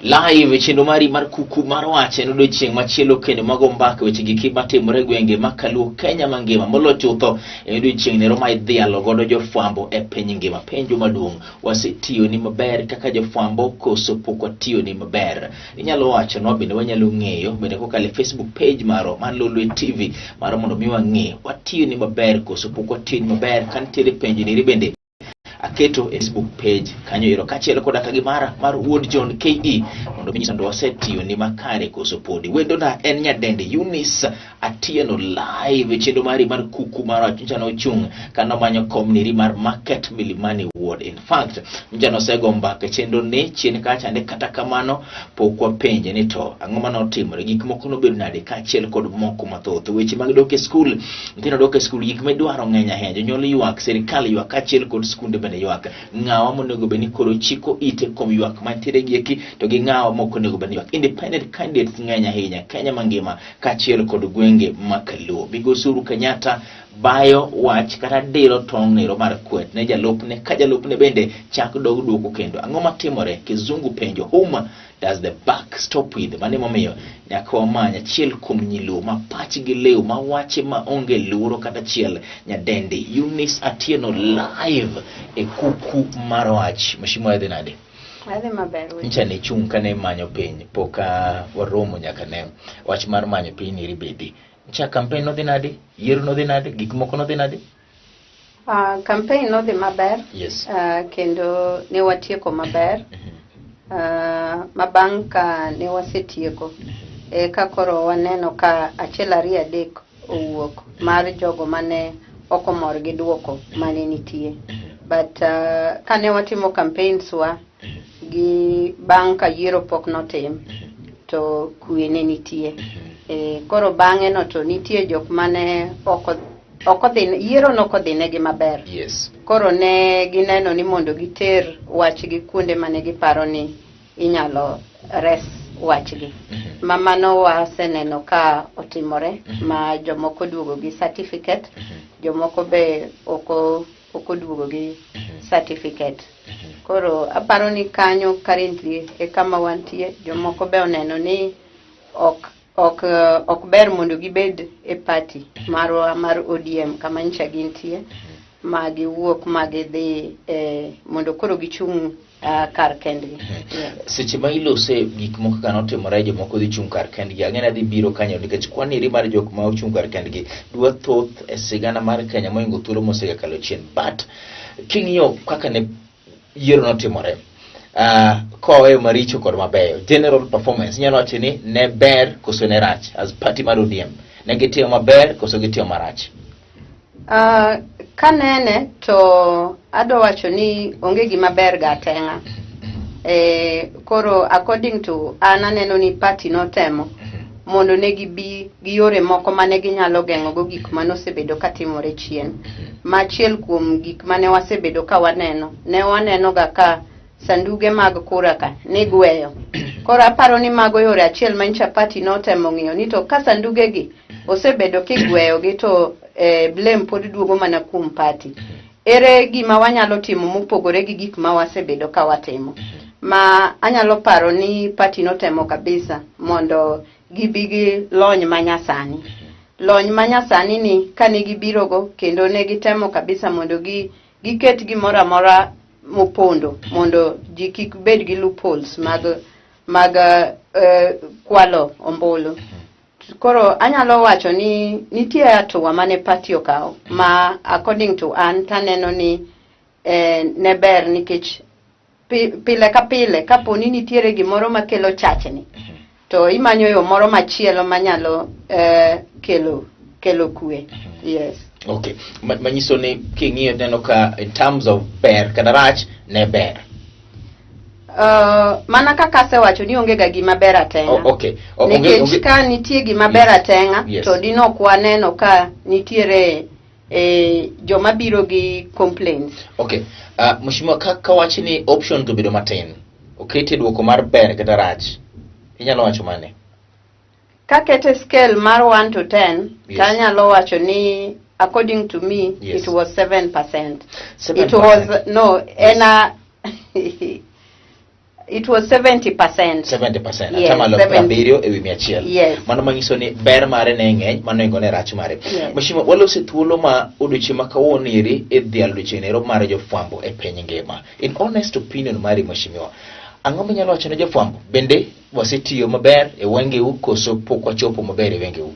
Live Chenro Mar Kuku Mar Wach en odiechieng' machielo kendo mago mbaka weche gik matimore gwenge makaluo Kenya mangima molo chutho en odiechieng' nero ma idhialo godo jofwambo e piny ngima. Penjo maduong', wasetiyo ni maber kaka jofwambo koso pok watiyo ni maber? Inyalo wacho no bende wanyalo ng'eyo bende kokalo Facebook page maro mar Lolwe TV maro mondo mi wang'e watiyo ni maber koso pok watiyo ni maber. Kantiere penjo ni bende aketo Facebook page kanyo ero kachielo koda kagimara mar Wuod John KE mondo minyiso ndo wasetiyo ni makare koso podi. Wendo na en nyadende Eunice Atieno live chenro mari mar Kuku Mar Wach njano chung kana manyo komniri mar Market Milimani Ward. In fact njano sego mbaka chenro ne chien kacha ne kata kamano pokwa penje ni to ang'o mane otimore, gik moko no bedo nade kachiel kod moko mathoth. Weche mag dok e skul, nyithindo dok e skul, gik midwaro ng'eny ahinya, jonyuol ywak, sirikal ywak, kachiel kod skunde bende ywak. Ng'awa monego beni koro chiko ite kom ywak mantiere gieki to gi ng'awa moko nego beni ywak. Independent candidates ng'eny ahinya Kenya mangima kachiel kod gwenge makaluo. Bigosuru Kenyatta bayo wach kata diro tong' nero mar kwet ne jalupne ka jalupne bende chak dog duoko kendo. Ang'o matimore? Kizungu penjo, whom does the buck stop with? Mane momiyo nyaka wamanya achiel kuom nyiluo ma pachgi lew ma wache ma onge luoro kata chiel. Nyadende Eunice Atieno live e Kuku Mar Wach. Mashimo edhi nade? Adhi maber. Ncha ne chung kane manyo piny poka waromo nyaka ne wach mar manyo piny ni ribedi. Ncha campaign no dhi nade? Yiero no dhi nade? Gik moko no dhi nade? Campaign no dhi maber. Yes. Kendo ne watieko maber. Mabang' ka ne wasetieko ka koro waneno ka achiel ariyo adek owuok mar jogo mane okomor gi duoko mane nitie. But kane watimo campaigns wa gi bang' ka yiero pok notim to kwe ne nitie. Koro bang'e no to nitie jok mane yiero nokodhinegi maber. Yes. Koro ne gineno ni mondo giter wachgi kuonde mane giparo ni inyalo res wachgi. Mamano waseneno ka otimore ma jomoko duogo gi certificate, jomoko be oko duogo gi certificate. Koro aparo ni kanyo currently e kama wantie, jomoko be oneno ni ok ber mondo gibed e party mar ODM kama ncha gintie, ma giwuok ma gidhi mondo koro gichung' kar kendgi. Seche ma ilose gik moko kana otimore jomoko dhi chung' kar kendgi, ang'ena dhi biro kanyo nikech kwaniri mar jok ma ochung' kar kendgi dwa thoth e sigana mar Kenya moingo thuolo mosegakalo chien. But king'iyo kaka ne yiero notimore, kowe maricho kod mabeyo, general performance nyalo wacho ni ne ber koso ne rach as party mar ODM? Ne gitiyo maber koso gitiyo marach? Kanene to ado wacho ni onge gima ber ga tenga. Koro according to ananeno ni party notemo mondo ne gibi gi yore moko mane ginyalo geng'o go gik mane osebedo katimore chien. Machiel kuom gik mane wasebedo ka waneno, ne waneno ga ka sanduge mag kura ka ne gweyo. Koro aparo ni mago yore achiel mancha party notemo ng'iyo ni to ka sanduge gi osebedo kigweyo gi to blame pod duogo mana kuom party. Ere gima wanyalo timo mopogore gi gik ma wasebedo ka watimo? Ma anyalo paro ni party notemo kabisa mondo gibigi lony manyasani. Lony manyasani ni kane gibirogo kendo ne gitemo kabisa mondo giket gimoro amora mopondo mondo ji kik bed gi loopholes mag kwalo ombulu. Koro anyalo wacho ni nitie atuwa mane party okawo ma according to an taneno ni ne ber nikech pile ka pile kapo ni nitiere gimoro makelo chachni to imanyo yo moro machielo manyalo kelo kwe. Yes. Okay. Manyiso ni king'iyo neno ka in terms of ber kada rach ne ber. Mana kaka se wacho ni onge ga gima ber atenga. Okay. Nikech ka nitie gima ber atenga to dino kwaneno ka nitiere joma biro gi complaints. Okay. Mheshimiwa ka wachi ni option to bedo matin. Okete duoko mar ber kada rach. Inyalo wacho mane? Ka kete scale mar 1 to 10, tanyalo wacho ni according to me it was 7%. It was no It was 70%. 70%. Yes, Atamalo 70 ewi 100. Yes. Mano manyiso ni ber mare ne ng'eny, mano ingone rach mare. Yes. Mheshimiwa, walose thuolo ma odiochieng' ma kawuono iri idhial odiochieng' mar jofwambo e piny ngima. In honest opinion mari Mheshimiwa, ang'o minyalo wacho ne jofwambo? Bende wasetiyo maber e wengeu koso pok wachopo maber e wengeu?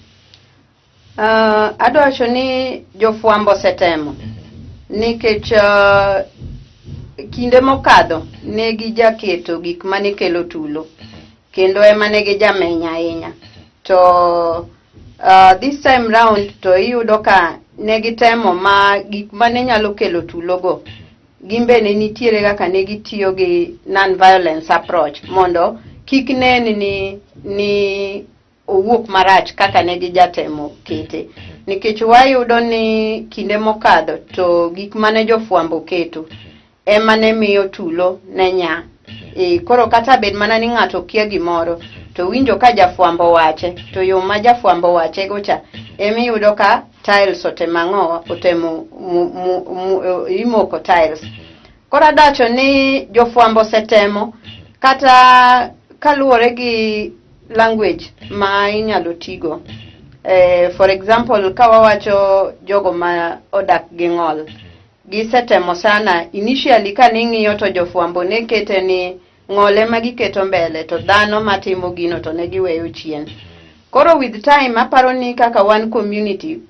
Adwa wacho ni jofwambo setemo. Nikech kinde mokadho ne gijaketo gik mane kelo tulo kendo ema ne gijamenya ahinya. To this time round to iyudo ka ne gitemo ma gik mane nyalo kelo tulogo gimbe ne nitiere kaka ne gitiyo gi non-violence approach mondo kik nen ni owuok marach kaka ne gijatemo kete. Nikech wayudo ni kinde mokadho to gik mane jofwambo keto ema ne miyo tulo ne nya. Koro kata bed mana ni ng'ato kia gimoro to winjo ka jafwambo wache, to yo ma jafwambo wache gocha emi yudo ka tiles otemang'owa otemo imoko tiles. Koro adacho ni jofwambo setemo kata kaluwore gi language ma inyalo tigo. For example, kawawacho jogo ma odak gi ng'ol, gisetemo sana. Initially ka ning'iyo to jofwambo ne kete ni ng'ole ma giketo mbele to dhano matimo gino to ne giweyo chien. Koro with time aparo ni kaka one community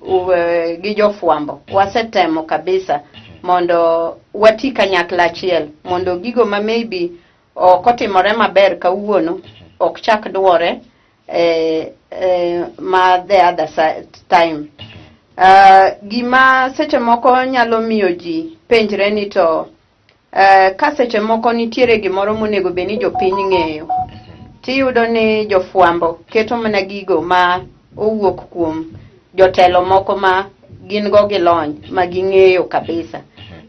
gi jofwambo wasetemo kabisa mondo wati kanyakla achiel mondo gigo ma maybe okotimore maber kawuono ok chak duore ma the other time. Gima seche moko nyalo miyo ji penjre ni to ka seche moko nitiere gimoro monego beni jopiny ng'eyo, tiyudo ni jofwambo keto mana gigo ma owuok kuom jotelo moko ma gin go gi lony ma ging'eyo kabisa.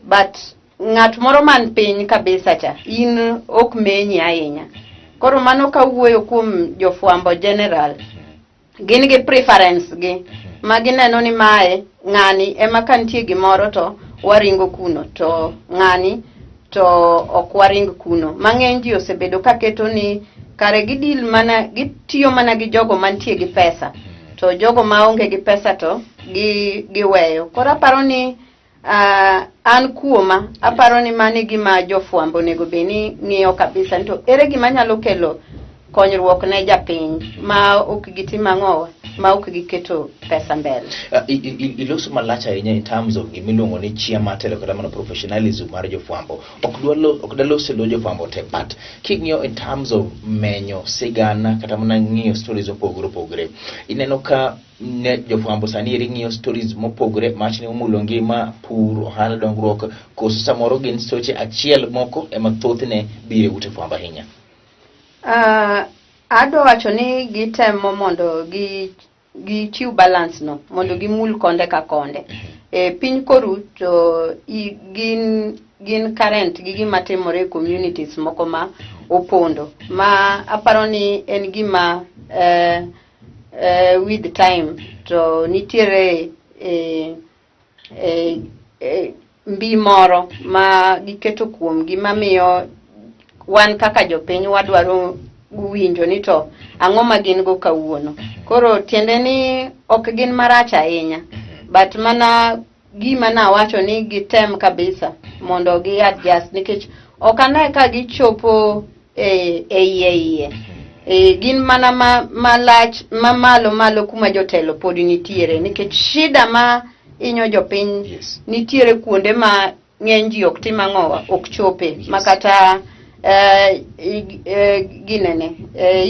But ng'at moro man piny kabisa cha in ok menyi ahinya. Koro mano kawuoyo kuom jofwambo general, gin gi preference gi ma gineno ni mae ng'ani ema kantie gimoro to waringo kuno, to ng'ani to ok waring kuno. Mang'eny ji osebedo ka keto ni kare gidil mana, gitiyo mana gi jogo mantie gi pesa, to jogo ma onge gi pesa to giweyo. Koro aparo ni an kuoma aparo ni mani gima jofwambo nego beni ng'iyo kabisa to ere gima nyalo kelo konyruok ne japiny ma ok gitima ng'owa, ma ok giketo pesa mbele. Iloso malach ahinya in terms of gimiluongo ni chia matelo kata mana professionalism mar jofwambo. Ok dalose lo jofwambo te, but king'iyo in terms of menyo sigana kata mana ng'iyo stories opogore. Ineno ka ne jofwambo sani ng'iyo stories mopogore machne omulo ngima, pur, ohala, dongruok, koso samoro gin stoche achiel moko ema thothne bire ute fwambo ahinya. Ado wacho ni gitemo mondo gichiw balance no, mondo gimul konde ka konde. Piny koru to gin current gi gima timore communities moko ma opondo, ma aparo ni en gima with time to nitiere mbi moro ma giketo kuom gima miyo wan kaka jopiny wadwaro winjo ni to ang'o ma gin go kawuono. Koro tiende ni ok gin marach ahinya, but mana gima nawacho ni gitem kabisa mondo gi adjust, nikech ok ane ka gichopo iye. Gin mana malach malo kuma jotelo pod nitiere, nikech shida ma inyo jopiny, yes, nitiere kuonde ma ng'eny ji ok tima ng'owa ok chope, yes, makata ginene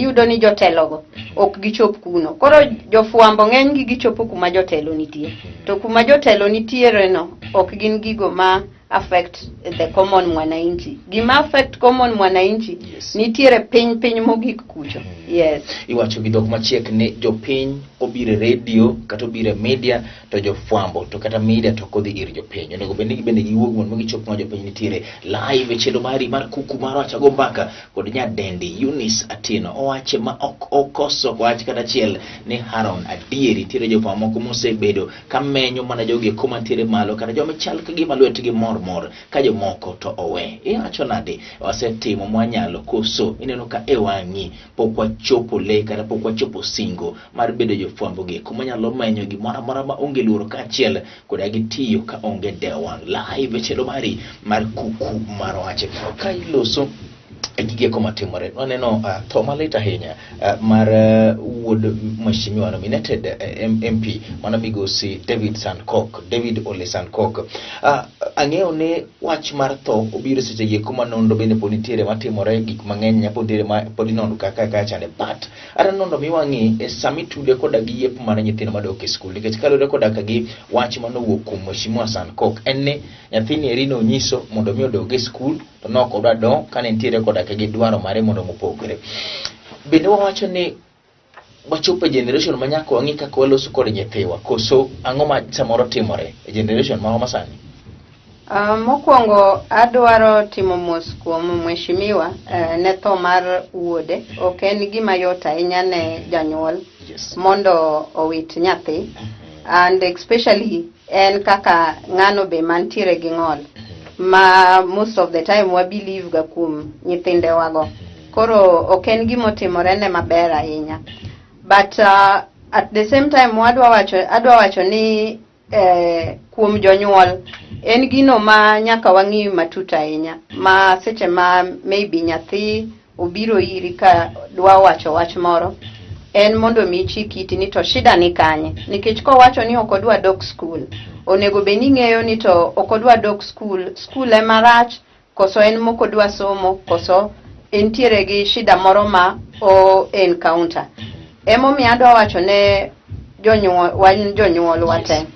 yudo ni jotelogo ok gichop kuno. Koro jofwambo ng'eny gi gichopo kuma jotelo nitie, to kuma jotelo nitiere no ok gin gigo ma affect the common mwananchi. Gima affect common mwananchi, yes, nitiere piny mogik kucho. Yes. Iwacho gi dhok machiek ni jopiny obire radio kata obire media to jofwambo to kata media to kodhi ir jopiny. Onego bende giwuog mondo gichop ma jopiny nitiere live e chelo mari mar Kuku Mar Wach go mbaka kod nyadendi Eunice Atino owache ma ok okoso wach kata chiel ni Haron adieri nitiere jofwambo moko mosebedo kamenyo mana jogi kuma nitiere malo kata joma chal ka gima lwetgi mor mor ka jomoko to owe. Iwacho nade wasetimo mwanyalo koso ineno ka ewangi pok wachopo le kata pok wachopo singo mar bedo jofwambo gi kuma nyalo manyo gimoro amora ma onge luoro kaachiel koda gi tiyo ka onge dewang live chelo mari mar Kuku Mar Wach ka iloso gige koma timore. Waneno to malita ahinya mar wuod mheshimiwa nominated MP mana migosi David Ole Sankok. Ang'eyo ne wach mar tho obiro seche gi kuma nondo bende ponitiere matimore gik mang'eny nyapondire ma podi nondo kaka chane, but ara nondo miwangi sami tude koda gi yep mar nyithindo madok e skul nikech kalore koda ka gi wach manowuok kuom mheshimiwa Sankok en ne nyathini erino nyiso mondo mi odog e skul to nok odwa do kane ntiere koda ka gi dwaro mare mondo mopogre. Bende wawacho ni wachopo generation manyako wangi kaka waloso kod nyithiwa koso ang'o ma samoro timore e generation ma masani. Mokwongo adwaro timo mos kuom mheshimiwa ne tho mar wuode. Ok en gima yot ahinya ne janyuol mondo owit nyathi, and especially en kaka ng'ano be mantiere gi ng'ol ma most of the time we believe ga kuom nyithinde wago. Koro ok en gima timore ne maber ahinya, but at the same time adwa wacho ni kuom jonyuol en gino ma nyaka wang'i matut ahinya, ma seche ma maybe nyathi obiro iri ka dwa wacho wach moro en mondo mi chikiti ni to shida ni kanye, nikech ko wacho ni ok odwa dok school onego be ni ng'eyo ni to ok odwa dok school ema rach koso en moko dwa somo koso entiere gi shida moro ma o encounter. Emo mi adwa wacho ne jonyuol wate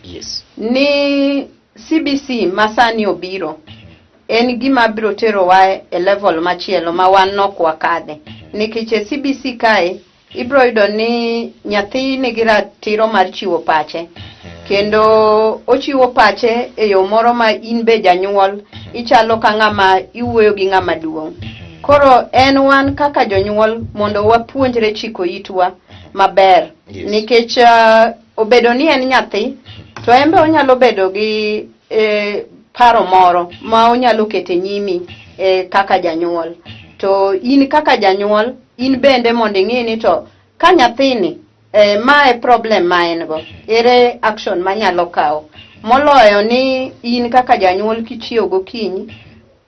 ni CBC masani obiro en gima biro tero wa e level machielo ma wan nok wakadhe, nikech CBC kae ibro yudo ni nyathi nigi ratiro mar chiwo pache kendo ochiwo pache e yo moro ma in be janyuol ichalo ka ng'ama iwuoyo gi ng'ama duong'. Koro en wan kaka jonyuol mondo wapuonjre chiko itwa maber, nikech obedo ni en nyathi to embe onyalo bedo gi paro moro ma onyalo kete nyimi kaka janyuol. To in kaka janyuol in bende mondo ing'e ni to ka nyathini ma e problem ma en go, ere action manyalo kawo moloyo ni in kaka janyuol kichiewo gokinyi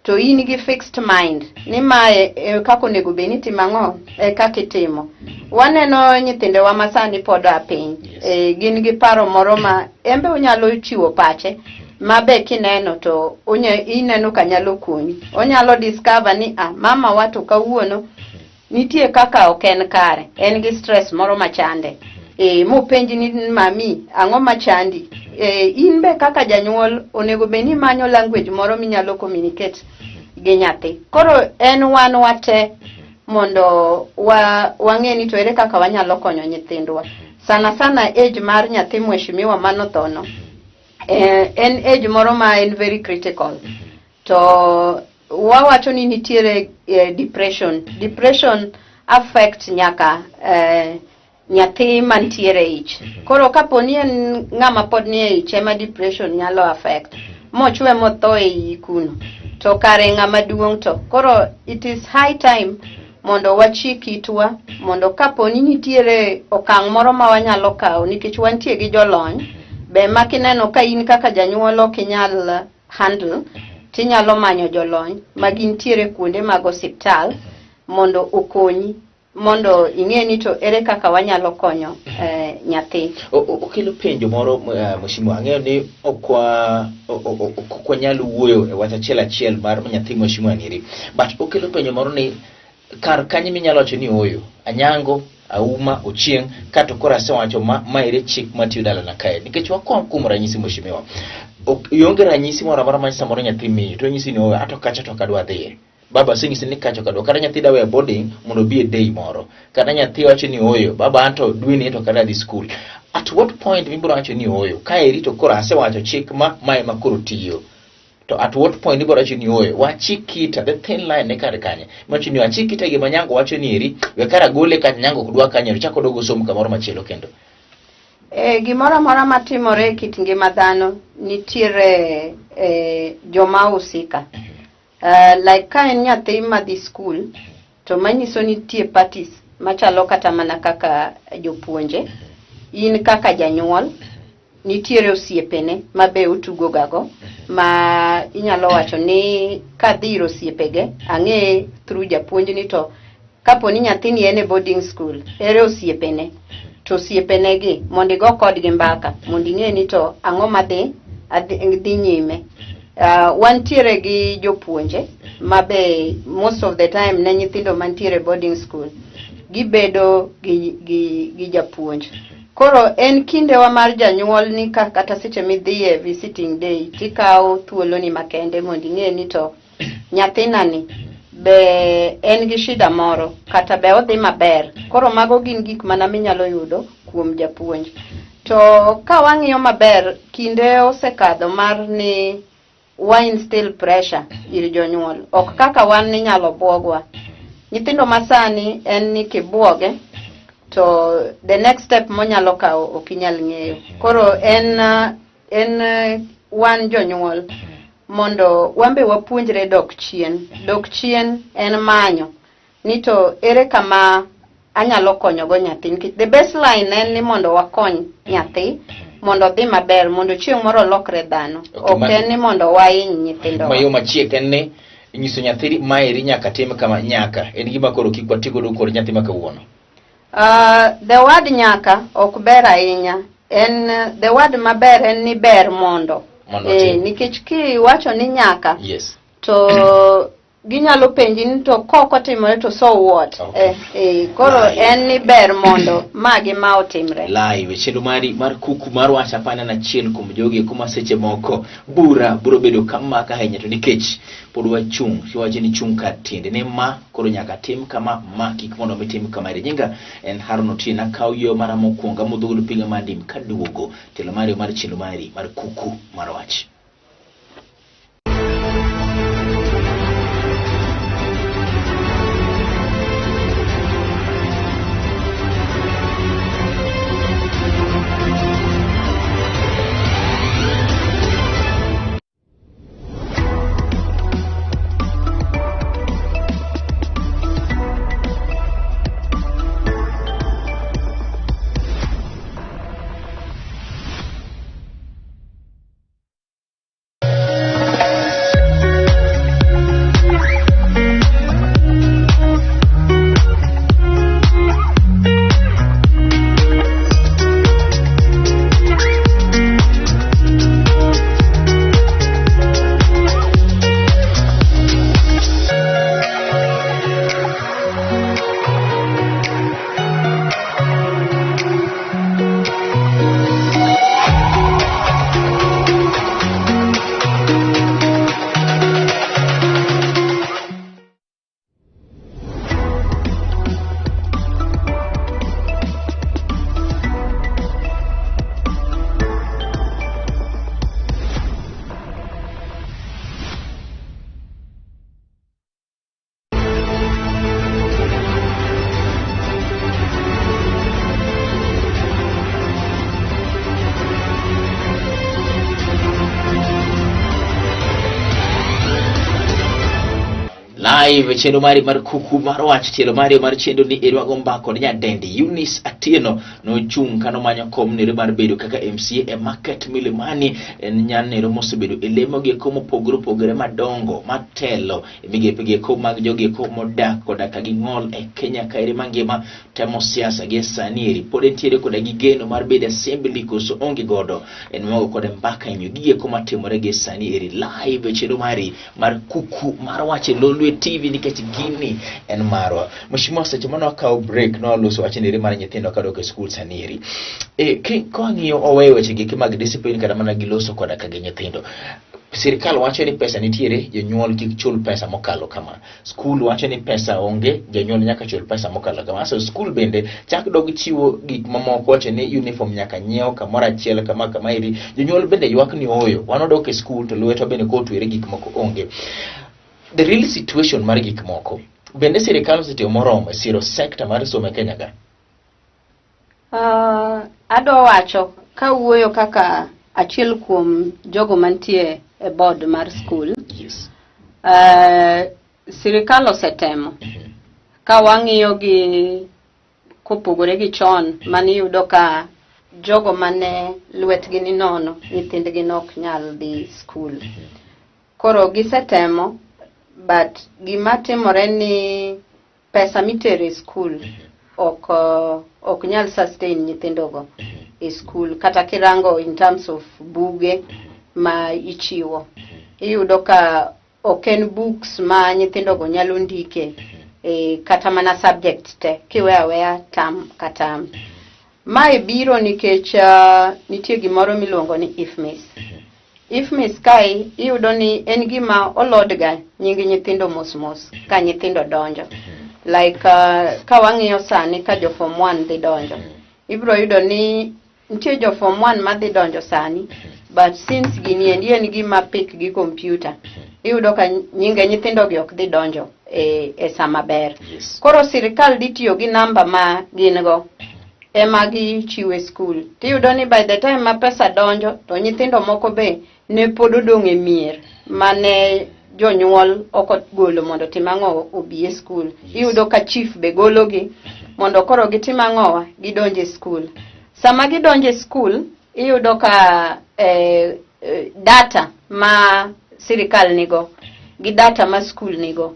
to in gi fixed mind ni mae kako onego be ni timang'o kaka itimo. Waneno nyithinde wa masani pod apiny gin gi paro moro ma embe onyalo chiwo pache mabe kineno to ineno ka nyalo konyi. Onyalo discover ni mama watu kawuono nitie kaka ok en kare, en gi stress moro machande. Mopenji ni mami ang'o machandi? In be kaka janyuol onego be ni manyo language moro minyalo communicate gi nyathi. Koro en wan wate mondo wang'e ni to ere kaka wanyalo konyo nyithindwa. Sana age mar nyathi mheshimiwa manothono en age moro ma en very critical. To wawacho ni nitiere depression affect nyaka nyathi mantiere ich. Koro kaponi en ng'ama pod ni e ich ema depression nyalo affect mochwe motho e kuno to kare ng'ama duong' to. Koro it is high time mondo wachikitwa mondo kaponi nitiere okang' moro ma wanyalo kawo, nikech wantie gi jolony be makineno ka in kaka janyuol ok inyal handle tinyalo manyo jolony magintiere kuonde mag osiptal mondo okonyi mondo ing'e ni to ere kaka wanyalo konyo nyathi. Okelo penjo moro mheshimiwa, ang'eyo ni okwa nyalo wuoyo e wach achiel mar nyathi mheshimiwa niri, but okelo penjo moro ni kar kanyi minyalo wacho ni oyo anyango auma ochieng kato kora sewacho ma ere chik matiyo dala na kae, nikech wakwa kuom ranyisi mheshimiwa yonge ranyisi moro amora ma samoro nyathi mi to nyisi ni oyo ato kacha to kadwa dhiye baba singisi ni kacho kadwa kata nyathi dawe boarding mondo bi e day moro kata nyathi wacho ni oyo baba anto dwini to kada di school. At what point mibro wacho ni oyo kae to kora sewacho chik ma ema koro tiyo to at what point ibro wacho ni oyo wachikita the thin line ne kare kanye wacho ni wachikita gi manyango wacho ni eri we kara gole ka nyango kudwa kanye chako dogo somo kamoro machielo kendo. Gimoro moro matimore kit ngima dhano nitiere joma usika. Like ka en nyathi madhi school to manyiso ni tie parties machalo kata mana kaka jopuonje, in kaka janyuol nitiere osiepene mabe utugo gago ma inyalo wacho ni kadhiro osiepege ang'e through japuonj ni to kapo ni nyathini en e boarding school ere osiepene to osiepene gi mondo igo kodgi mbaka mondo ing'e ni to ang'o madhi nyime. Wantiere gi jopuonje mabe most of the time ne nyithindo mantiere boarding school gibedo gi japuonj. Koro en kindewa mar janyuol ni kata seche midhiye visiting day tikawo thuolo ni makende mondo ing'e ni to nyathinani be en gi shida moro kata be odhi maber. Koro mago gin gik mana minyalo yudo kuom japuonj. To ka wang'iyo maber kinde osekadho mar ni wine still pressure ir jonyuol ok kaka wan ni nyalo buogwa. Nyithindo masani en ni kibuoge to the next step monyalo kawo okinyal ng'eyo. Koro en wan jonyuol mondo wambe wapuonjre dok chien. Dok chien en manyo ni to ere kama anyalo konyogo nyathi. The baseline en ni mondo wakony nyathi mondo dhi maber mondo chieng' moro lokre dhano. Ok en ni mondo wahiny nyithindo. Mayo machiek en ni nyiso nyathi maeri nyaka tim kama nyaka. En gima koro kik watigo do kod nyathi makawuono. The word nyaka ok ber ahinya. The word maber en ni ber mondo. Nikech kiwacho ni nyaka to ginyalo penji ni to koko timore to so what. Koro en ni ber mondo magi ma otimre. Live chenro mari mar kuku mar wach apana na chiel kuom jogi kuma seche moko biro bedo kama ka henya to nikech pod wachung siwache ni chung ka tiende ne ma koro nyaka tim kama ma kik mondo mitim kama nyinga en Harono Tina kaw yo mara mokwonga modhugul pinga mandim kaduogo telo mari mar chenro mari mar kuku mar wach. Live chenro mari mar kuku mar wach tielo mari mar chendo ni irwago mbako ni nyadendi Eunice Atieno no chung kano manyo kom nere mar bedo kaka MCA e market Milimani en nyanero mosebedo elemo ge komo pogore madongo matelo migepe ge ko mag joge ko modak koda ka ging'ol e Kenya kaire mangima temo siasa ge sanieri podentiere koda gigeno mar bedo assembly koso onge godo en mogo koda mbaka inyo gige ko matimore ge sanieri live chenro mari mar kuku mar wach Lolwe TV nikech gini en marwa. Mheshimiwa seche mano akaw break no loso wachenere mar nyithindo kadok e school sanieri. Ko ng'iyo oweyo weche gi mag discipline kada mana giloso koda ka nyithindo. Sirikal wacho ni pesa nitiere, jonyuol kik chul pesa mokalo kama. School wacho ni pesa onge, jonyuol nyaka chul pesa mokalo kama. So school bende chak dog chiwo gik mamoko wacho ni uniform nyaka nyiew kamoro achiel kama iri. Jonyuol bende ywak ni oyo, wanodok e school to lweto bende kotwere gik moko onge. The real situation mar gik moko bende sirikal osetimo moromo siro sector mar somo Kenya ga. Ado wacho ka wuoyo kaka achiel kuom jogo mantie e board mar school. Yes. Sirikal osetemo ka wang'iyo gi kopogore gi chon mani yudo ka jogo mane lwetgi ni nono nyithindgi nok nyal dhi school. Koro gisetemo, but gima timore ni pesa mitere school ok nyal sustain nyithindogo e school, kata kirango in terms of buge ma ichiwo. Iyudo ka oken books ma nyithindogo nyalo ndike kata mana subject te kiwe aweya tam katam. Mae biro nikech nitie gimoro miluongo ni IFMIS. IFMIS kai iyudo ni en gima olodga nying nyithindo mos ka nyithindo donjo. Like ka wang'iyo sani ka jo form 1 dhi donjo, ibro yudo ni nitie jo form 1 ma dhi donjo sani, but since gini en gima pick gi computer, iyudo ka nyinge nyithindo gi ok dhi donjo e sama ber. Yes. Koro sirikal dhi tiyo gi namba ma gin go ema gi chiwe school. Tiyudo ni by the time ma pesa donjo, to nyithindo moko be ne pod odong' e mier mane jonyuol ok golo mondo timang'o obi e school. Yes. Iyudo ka chief be gologi mondo koro gitimang'owa gidonje school. Sama gidonje school, iyudo ka data ma sirikal nigo gi data ma school nigo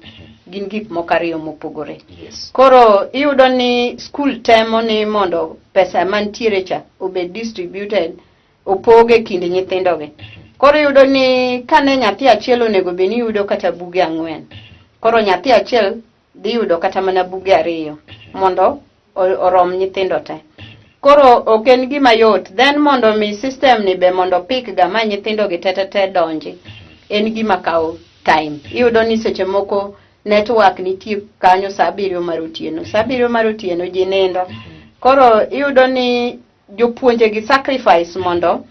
gin gik mokariyo mopogore. Yes. Koro iyudo ni school temo ni mondo pesa mantiere cha obed distributed, opoge kind nyithindogi. Koro iyudo ni kane nyathi achiel onego beni yudo kata buge 4, koro nyathi achiel dhi yudo kata mana buge 2 mondo orom nyithindo te. Koro oken gima yot. Then mondo mi system ni be mondo pick ga ma nyithindo gi tete donji, en gima kawo time. Iyudo ni seche moko network nitie kanyo saa 7 mar otieno. Saa 7 mar otieno ji nindo. Koro iyudo ni jopuonje gi sacrifice mondo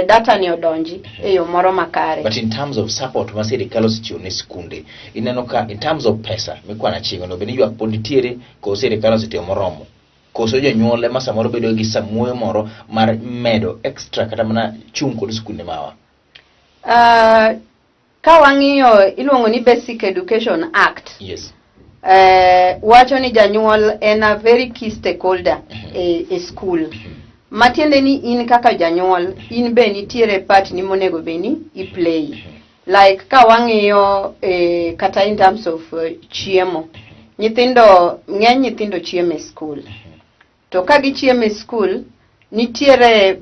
data ni odonji e yo moro makare. But in terms of support ma sirikal osechiwo ne skunde, ineno ka in terms of pesa mikwana chieng' no beni ywak pod nitiere ko sirikal osetimo moromo. Koso jonyuol ema samoro bedo gi samuoyo moro mar medo extra kata mana chung' kod skunde mawa. Ka wang'iyo iluongo ni Basic Education Act. Yes. Wacho ni janyuol en a very key stakeholder e school. Matiende ni in kaka janyuol, in be nitiere part ni monego beni i play. Like ka wang'iyo kata in terms of chiemo. Ng'eny nyithindo chiemo e school. To ka gichiemo e school, nitiere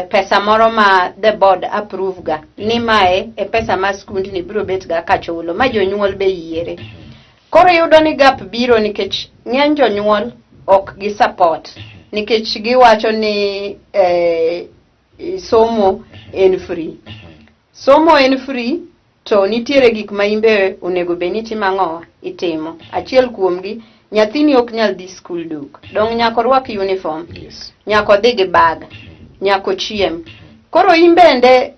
pesa moro ma the board approve ga ni mae e pesa ma skund ni biro bet ga kachulo ma jonyuol be yiere. Koro yudo ni gap biro nikech ng'eny jonyuol ok gi support, nikech giwacho ni somo en free. Somo en free, to nitiere gik ma imbe onego beni timang'o itimo. Achiel kuomgi, nyathini ok nyal dhi school duk. Dong nyako rwak uniform. Yes. Nyako dhi gi bag. Nyako chiem. Koro imbende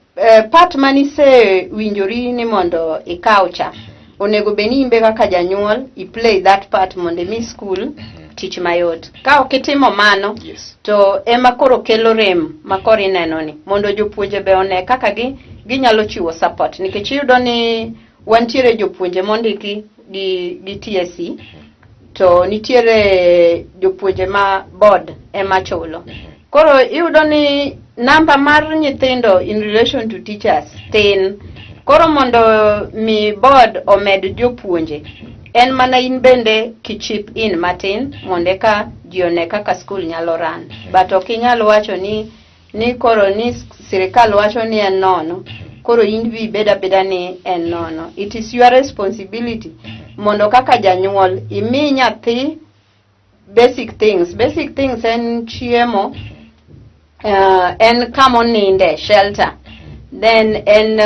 part manise winjori ni mondo ikaw cha, onego beni imbe kaka janyuol i play that part mondo mi school tich mayot. Ka okitimo mano, Yes. to ema koro kelo rem makori neno ni mondo jopuonje be one kaka ginyalo chiwo support, nikech yudo ni wantiere jopuonje mondiki gi TSC, to nitiere jopuonje ma board ema chulo. Koro iyudo ni namba mar nyithindo in relation to teachers tin. Koro mondo mi board omed jopuonje, en mana in bende kichip in matin monde ka jione kaka school nyalo ran. But okinyalo wacho ni koro ni sirikal wacho ni en nono, koro in bi beda ni en nono. It is your responsibility mondo kaka janyuol imi nyathi basic things. Basic things en chiemo, en kamo ninde, shelter, then en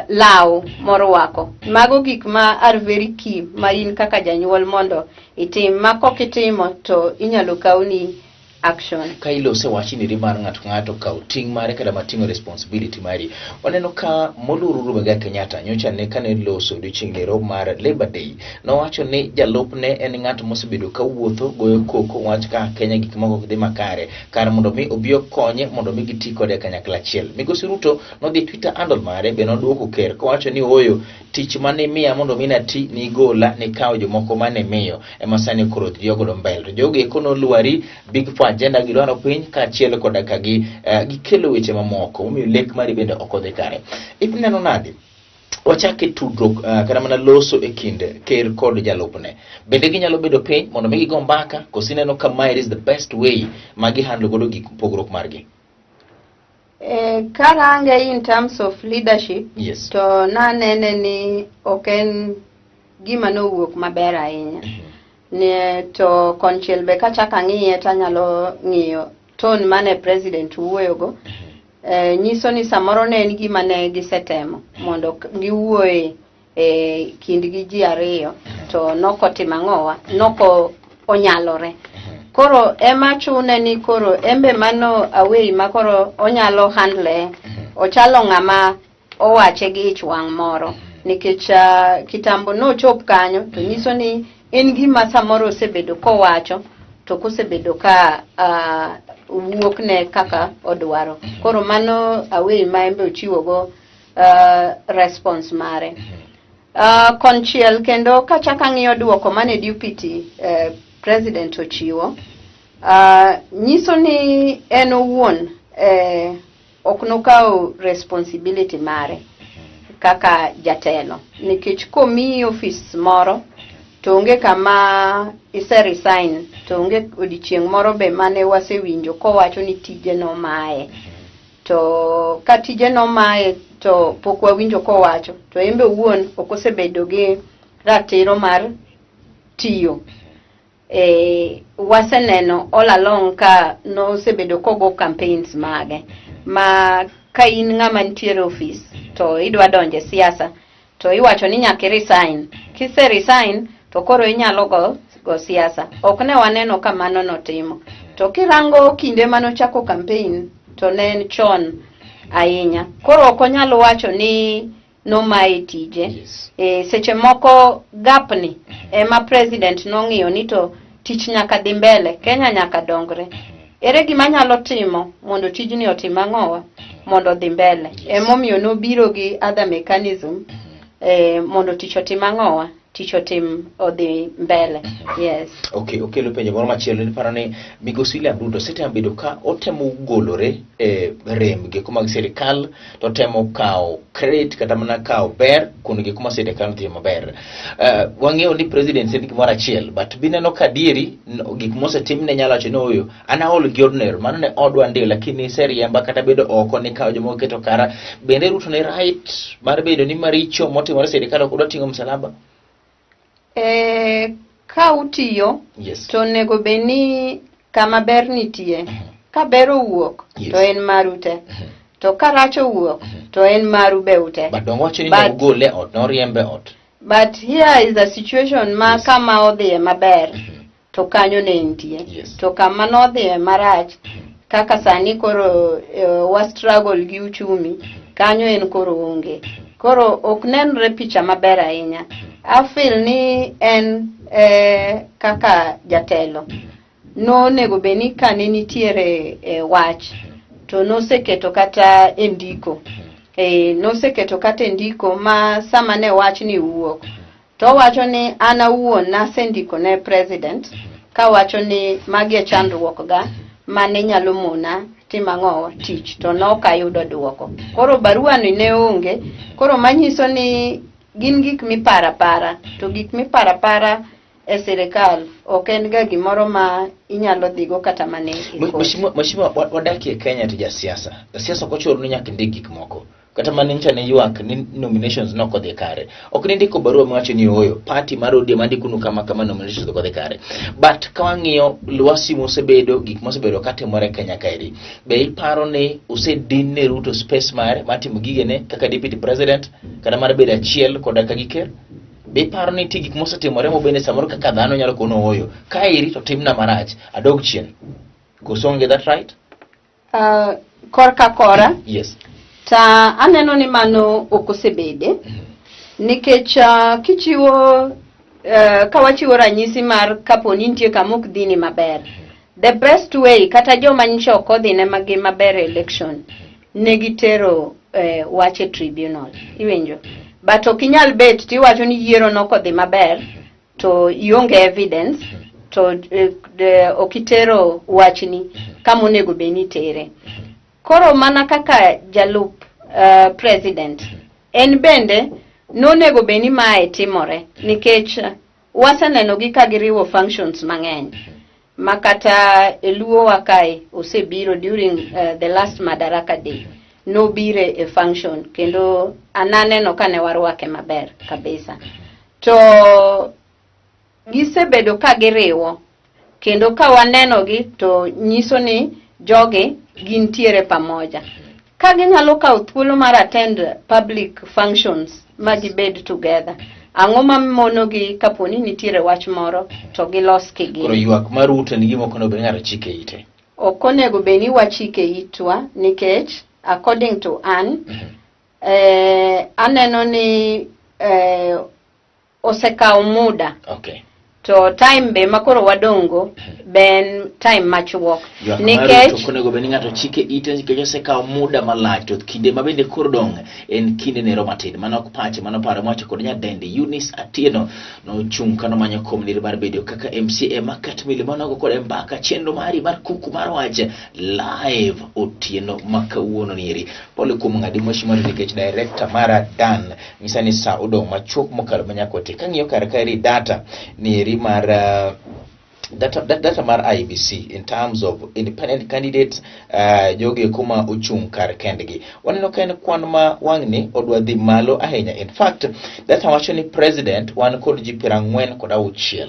law morwako. Mago gik ma are very key ma in kaka janyuol mondo itim. Ma kokitimo to inyalo kawni action. Ka ilose wachini rimar ng'ato kaw ting' mare kada mating'o responsibility mari. Waneno ka Moluru Rubaga Kenyatta nyocha ne kane loso odiochieng' lero mar Labor Day nowacho ni jalupne en ng'at mosebedo ka wuotho goyo koko wach ka Kenya gik moko dhi makare kar mondo mi obi okonye mondo mi giti kode kanyakla achiel. Migosi Ruto nodhi Twitter handle mare be noduoko ker kowacho ni oyo tich mane miya mondo mi nati ni gola ni kawo jomoko mane miyo ema sani koro dhiyo godo mbele. Jogo eko noluari big for agenda gidwaro piny ka achiel koda ka gikelo weche mamoko omiyo lek mari bende ok odhi kare. Ipineno nade wachake tudruok kata mana loso e kind ker kod jalupne bende ginyalo bedo piny mondo mi gigo mbaka kosineno ka mae is the best way magi handle godo gik pogruok margi? Karange in terms of leadership, yes. To nanene ni oken gima no wuok maber ahinya. Ne to konchiel be kachaka ng'iye tanyalo ng'iyo ton mane president wuoyogo. Nyiso ni samoro ne en gima ne gisetemo mondo giwuoye kindgi ji ariyo to nokotimo ang'owa, noko onyalore. Koro ema chune ni koro embe mano away makoro onyalo handle ochalo ng'ama owache gi ich wang' moro nikech kitambo no chop kanyo to nyiso ni en gima samoro osebedo kowacho to kosebedo ka wuok ne kaka odwaro. Koro mano away ma embe ochiwo go response mare. Konchiel kendo kachaka ng'iyo duoko mane deputy president ochiwo nyiso ni en owuon ok nokawo responsibility mare kaka jatelo nikech komi office moro to onge kama resign to onge odiochieng' moro be mane wasewinjo kowacho ni tije no mae to ka tije no mae to pok wawinjo kowacho to embe owuon ok osebedo gi ratiro mar tiyo. Waseneno all along ka no sebedo kogo campaigns mage ma ka in ng'ama nitiere office to idwa donje siasa to iwacho ni nyaka resign. Kise resign to koro inyalo go siasa. Ok ne waneno ka mano notimo. To kirango kinde mano chako campaign to ne en chon ahinya. Koro ok onyalo wacho ni no mai tije. Yes. Seche moko gapni ema president nong'iyo ni to tich nyaka dhi mbele, Kenya nyaka dongre. Ere gima nyalo timo mondo tijni otim ang'owa mondo dhi mbele. Emomiyo nobiro gi other mechanism mondo tich otim ang'owa, tich otim odhi mbele. Yes. Okay, okelo penjo moro machielo ni paro ni Migosi William Ruto setembedo ka otemo golore rem gik mag sirikal to temo kawo credit kata mana kawo ber kuno gik mag sirikal timo maber. Wang'eyo ni president en gimoro achiel but bineno ka dieri gik mosetimne nyalo wacho ni oyo ana ol gi ordinary mano ne odwa ndio lakini seriemba kata bedo oko ni kawo jomoko keto kara bende Ruto ne right mar bedo ni maricho motimore sirikal ok odwa ting'o msalaba? Ka utiyo yes. To nego beni kama ber nitie. Ka ber owuok yes. To en maru te. To ka rach owuok to en maru be ute. But don't watch ni gole ot no riembe ot. But here is a situation ma yes. Kama odhiye maber to kanyo ne nitie. Yes. To kama no odhiye marach kaka sani koro wa struggle gi uchumi kanyo en koro onge. Koro ok nenre picha maber ahinya. I feel ni en kaka jatelo no nego beni kane nitiere wach to no seketo kata endiko no seketo kata endiko ma sama ne wach ni wuok to wacho ni ana wuon na sendiko ne president ka wacho ni magi chandruok ga mane nyalo mona timang'owa tich to no kayudo duoko. Koro barua ni ne onge. Koro manyiso ni gin gik mipara to gik mipara e sirikal ok en ga gimoro ma inyalo dhigo kata mane Mheshimiwa wadakie Kenya to siasa kochoro ni nyaka ndik gik moko kata mane ncha ne yuak ni nominations no kodhi kare ok ni ndiko barua mwacho ni oyo party mar ODM mandikunu kama nominations kodhi kare but kawang'iyo lwasi mosebedo gik mosebedo katimore Kenya kaeri be iparo ni usedin ne Ruto space mare matimo gigene kaka deputy president kata mar bedo achiel koda ka giker be paro ni gik mosetimore mo bende samoro kaka dhano nyalo kono oyo kaeri to timna marach adog chien. Kosonge, that right? Korka kora. Yes. Ta aneno ni mano okosebede. Nikech kichiwo kawachiwo ranyisi mar kaponi nitie kamok dhini maber. The best way kata joma nyicho kodhine magi maber election negitero wache tribunal. Iwenjo. But okinyal bet tiwacho ni yiero nokodhi maber to ionge evidence to okitero wachni kama onego beni tere. Koro mana kaka jalup president en bende nonego beni mae timore nikech waseneno gi ka giriwo functions mang'eny makata eluo wakai osebiro during the last Madaraka Day no bire a function kendo ananeno kane warwake maber kabisa to gisebedo ka giriwo kendo ka waneno gi to nyiso ni joge gintiere pamoja ka ginyalo kawo thuolo mar attend public functions ma gibed together ang'o mamono gi kaponi nitiere wach moro to gilos kigi koro ywak mar ute ni gimo kono be ng'aro chike ite okonego beni wachike itwa nikech according to an aneno ni osekawo muda okay to time be makoro wadongo ben time machuok nikech okonego beni ng'ato chike ite nikech osekawo muda malach to kinde mabende koro dong en kinde nero matin mano ok pache mano paro mwacho kod nyadende Eunice Atieno no chung kano manyo komniri mar bedo kaka MCA makat mili manogo kod mbaka chenro mari mar kuku mar wach live otieno makawuono niri pole kuom ng'adi mweshimari nikech director mara Dan misani sa odong machuok mokalo manyakote kang'iyo kar kaeri data niri mar data mar IBC in terms of independent candidates joge kuma ochung kar kendgi waneno ka en kwan ma wang'ni odwa dhi malo ahinya in fact data wacho ni president wan kod ji 46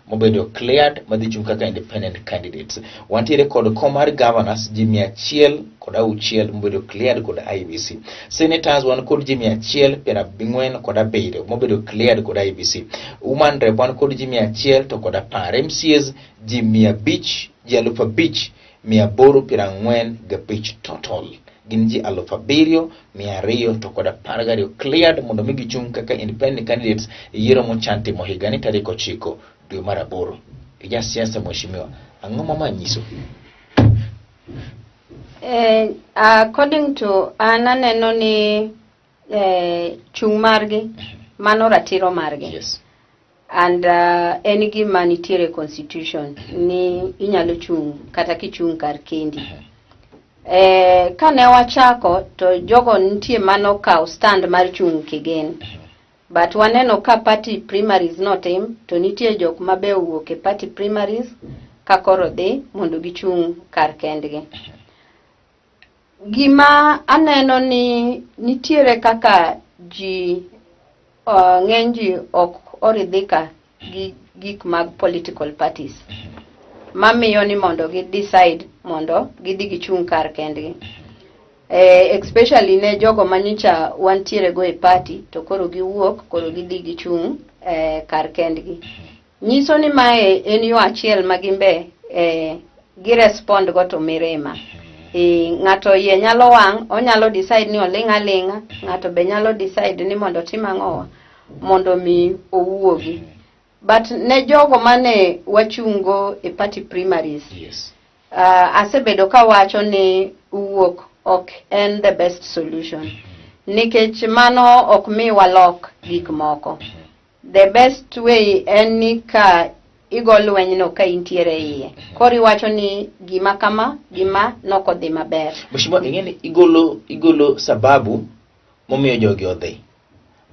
mobedo cleared madhi chung kaka independent candidates wantiere kod komar governors ji 106 mobedo cleared kod IBC senators wan kod ji 147 mobedo cleared kod IBC woman rep wan kod ji 100 to kod par MCAs ji 500 ji 845 total gin ji 7,200 to kod 12 cleared mondo mi gichung kaka independent candidates yiero mochanti mohigani tarik 9 dwe mar 8 ija siasa mheshimiwa ang'o mamanyiso according to ananeno ni chung margi mano ratiro margi yes and en gima nitiere constitution ni inyalo chung kata kichung kar kendi kane wachako to jogo nitie mano kawo stand mar chung kigen but waneno ka party primaries notim to nitie jok mabe wuok e party primaries ka koro dhi mondo gichung kar kendgi gima aneno ni nitiere kaka ji ng'eny ji ok oridhika gi gik mag political parties mamiyo ni mondo gi decide mondo gidhi gichung kar kendgi especially ne jogo manyicha wantiere go e party to koro giwuok koro gidhi gichung kar kendgi nyiso ni mae en yo achiel magimbe girespond go to mirima ng'ato ye nyalo wang' onyalo decide ni olinga linga ng'ato be nyalo decide ni mondo tim ang'owa mondo mi owuogi but ne jogo mane wachungo e party primaries yes asebedo ka wacho ni wuok ok en the best solution nikech mano ok mi walok gik moko the best way en ni ka igol lwenyno ka intiere iye kori wacho ni gima kama gima nokodhi maber mheshimiwa ing'eni igolo sababu momiyo jogi odhi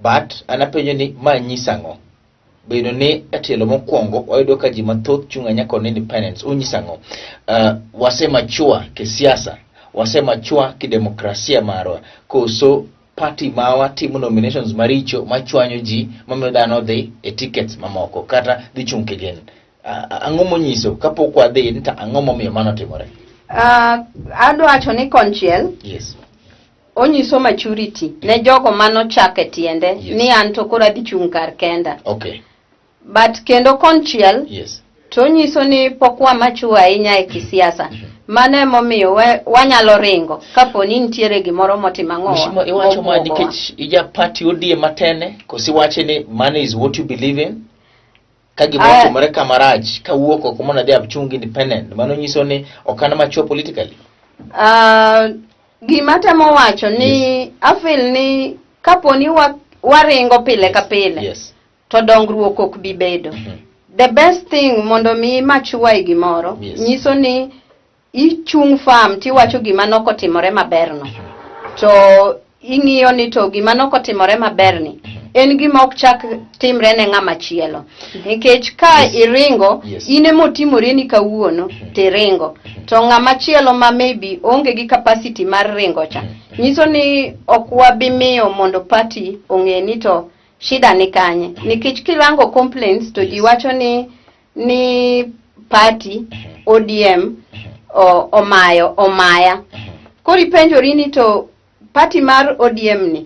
but anapenjo ni ma nyisang'o bedo ni atelo mokwongo oyudo ka ji mathoth chunga nyako ni independence unyisang'o wasemachua kisiasa wasemachua kidemokrasia marwa koso party mawa timo nominations maricho machwanyo ji mamiyo dhano dhi e tickets mamoko kata dhi chung kigen ang'o monyiso kapok wadhi nita ang'o momiyo mano timore adwa wacho ni konchiel yes onyiso maturity ne jogo mano chake tiende yes. Ni an to kora dhi chung kar kenda okay but kendo konchiel yes to nyiso ni pok wamachuo ahinya e kisiasa. Mane momiyo wanyalo ringo kapo ni nitiere gimoro motimo ang'owa. Iwacho ma nikech ija party ODM matene kosi wache ni money is what you believe in. Ka gimoro timore kamaraj ka wuok oko mona dhi abchung independent, mano nyiso ni okana machuo politically. Gima temo wacho ni afil ni kapo ni waringo pile ka pile, to dongruok ok bi bedo. The best thing mondo mi machuo e gimoro nyiso ni ichung farm tiwacho gima nokotimore maberno, to ing'iyo ni to gima nokotimore maberni en gima ok chak timre ne ng'ama chielo. Nikech ka iringo ine motimore ni kawuono tiringo, to ng'ama chielo ma maybe onge gi capacity mar ringo cha, nyiso ni ok wabimiyo mondo party ong'e ni to shida ni kanye. Nikech kirango complaints to ji wacho ni party ODM omaya. Kori penjori ni to party mar ODM ni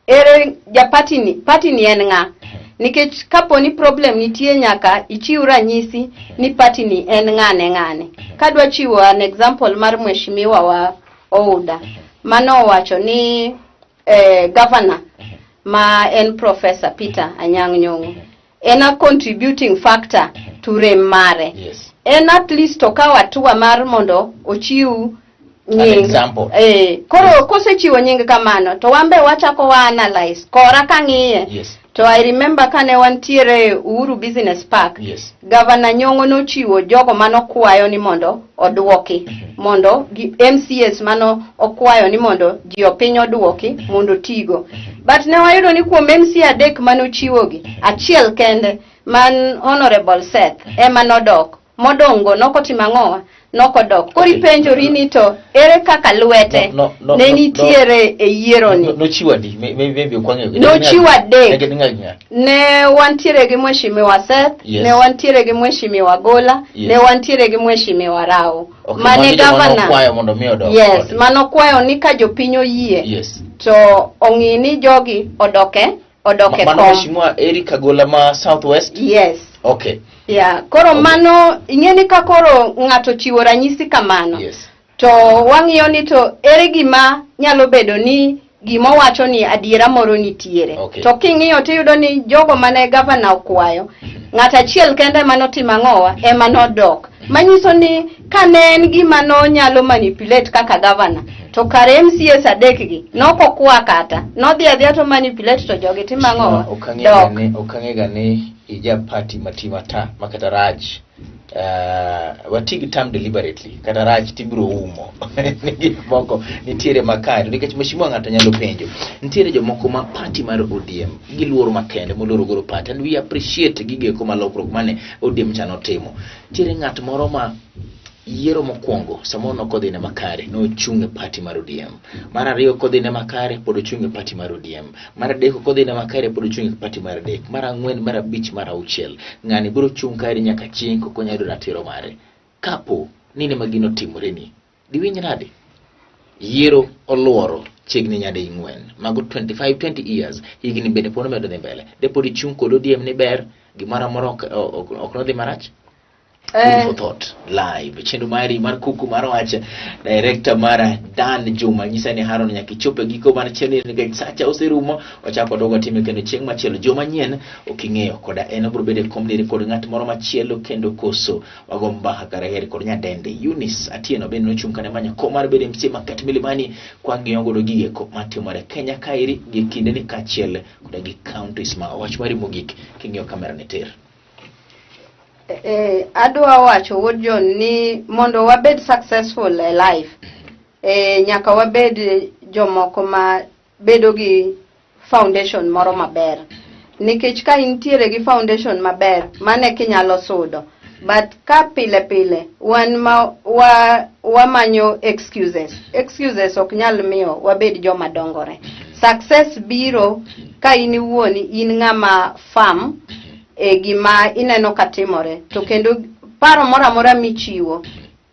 ere ja party ni en ng'a? Nikech kapo ni problem nitie nyaka ichiw ranyisi ni party ni en ng'ane. Kadwa chiwo an example mar mheshimiwa wa Ouda mano wacho ni governor ma en Professor Peter Anyang' Nyong'o en a contributing factor to rem mare. En at least okawa hatua mar mondo ochiw nying. Koro kosechiwo nying kamano to wambe wachako wa analyze kora kang'iye. To I remember kane wantiere Uhuru Business Park, Governor Nyong'o nochiwo jogo mano kwayo ni mondo odwoki, mondo MCS mano okwayo ni mondo ji opiny odwoki mondo tigo. But ne wayudo ni kuom MC adek mano chiwogi, achiel kende man Honorable Seth ema nodok, modongo nokotimo ang'owa nokodok. Kori penjori ni to ere kaka lwete ne nitiere e yiero ni. Nochiwa di, maybe okwange. Nochiwa dek. Ne wantiere gi mheshimiwa Seth, ne wantiere gi mheshimiwa Gola, ne wantiere gi mheshimiwa Rao. Mane governor. Yes, mano kwayo ni ka jopiny oyie. To ong'i ni jogi odoke kom. Mano mheshimiwa Erika Gola ma Southwest? Yes. Okay. Koro mano ing'eni ka koro ng'ato chiwo ranyisi kamano. To wang'iyo ni to ere gima nyalo bedo ni gima wacho ni adiera moro nitiere. To king'iyo tiyudo ni jogo mane governor okwayo, ng'ata achiel kende manotimo ang'owa ema nodok. Manyiso ni kanen gima no nyalo manipulate kaka governor, to kare MCS adekgi nokokwa kata nodhi adhiya to manipulate to jogi timo ang'owa. Okang'ega ni ija party matimata makata raj watigi tam deliberately kata raj tibro umo moko nitiere makare nikech mheshimiwa ng'ato nyalo penjo nitiere jomoko ma party mar ODM giluoro makende moloro goro party, and we appreciate gige ko malokruok mane ODM chano timo. Nitiere ng'at moro ma yiero mokwongo samo no kodhi ne makare no chunge party mar ODM, mar ariyo kodhi ne makare pod chunge party mar ODM, mar adek kodhi ne makare pod chunge party mar adek, mar ang'wen, mar abich, mar auchiel ng'ani biro chung kare nyaka chieng' koko nyado ratiro mare. Kapo nine magino timore ni diwinj nade? Yiero oluoro chiegni nyade ing'wen mago 20 years higni bende pono medo dhi mbele depodi chung kod ODM ni ber gimara moro ok nodhi marach. For thought live Chenro mari mar Kuku Mar Wach, director mara Dan Juma nyisa ni Haron nyaki chope giko mar chenro ni sacha oserumo ochako dogo time kendo chieng' machielo joma nyien oking'eyo koda en obro bede komdiri kod ng'at moro machielo kendo koso wagomba kare kod nyadende Eunice Atieno bende nochung kane manya komar bede MC market milimani kwa ng'iyo godo gige ko matimore Kenya kairi gi kinde ni kachiel koda gi counties ma wach mari mogik king'iyo kamera ne ter. Adwa wacho wuod John ni mondo wabed successful e life nyaka wabed jomoko ma bedo gi foundation moro maber. Nikech ka intiere gi foundation maber mane kinyalo sudo, but ka pile wan ma wamanyo excuses ok nyal miyo wabed joma dongore. Success biro ka in wuoni in ng'ama farm gima ineno katimore, to kendo paro mora mora michiwo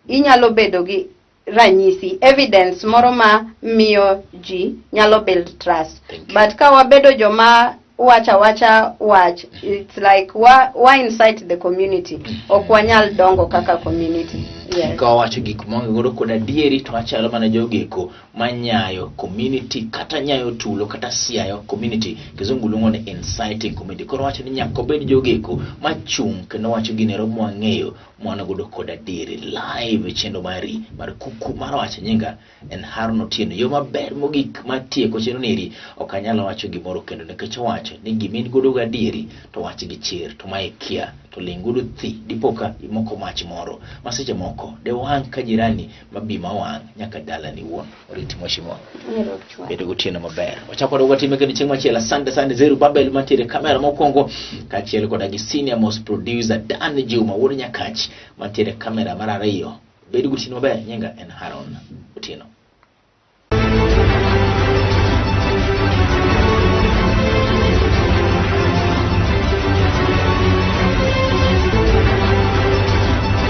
inyalo bedo gi ranyisi evidence moro ma miyo ji nyalo build trust. But ka wabedo joma wacha wach. It's like why incite the community okwanyal dongo kaka community. Yes. Ka wacho gik monge godo kod adieri to achalo mana jogeko manyayo community kata nyayo tulo kata siayo community kizungu luongo ni inciting community. Koro wacho ni nyako bed jogeko machung kendo wacho ginero mwang'eyo mwana godo kod adieri live chendo mari mar Kuku Mar Wach nyinga en Haron Otieno. Yo maber mogik matieko chendo neri okanyalo wacho gimoro kendo nikech wacho ni gimin godo gadieri to wach gi chir to maekia to lingudu thi dipoka imoko mach moro maseche moko de wang ka jirani mabima wang nyaka dala ni wuon oriti mweshimo bedo gotieno maber wachako dogo time kendo chieng machielo. Asante sana Zeru Babel mantiere kamera mokwongo kachiel koda gi senior most producer Dan Juma wuod Nyakach mantiere kamera mar ariyo. Bedo gotieno maber nyinga en Haron Otieno.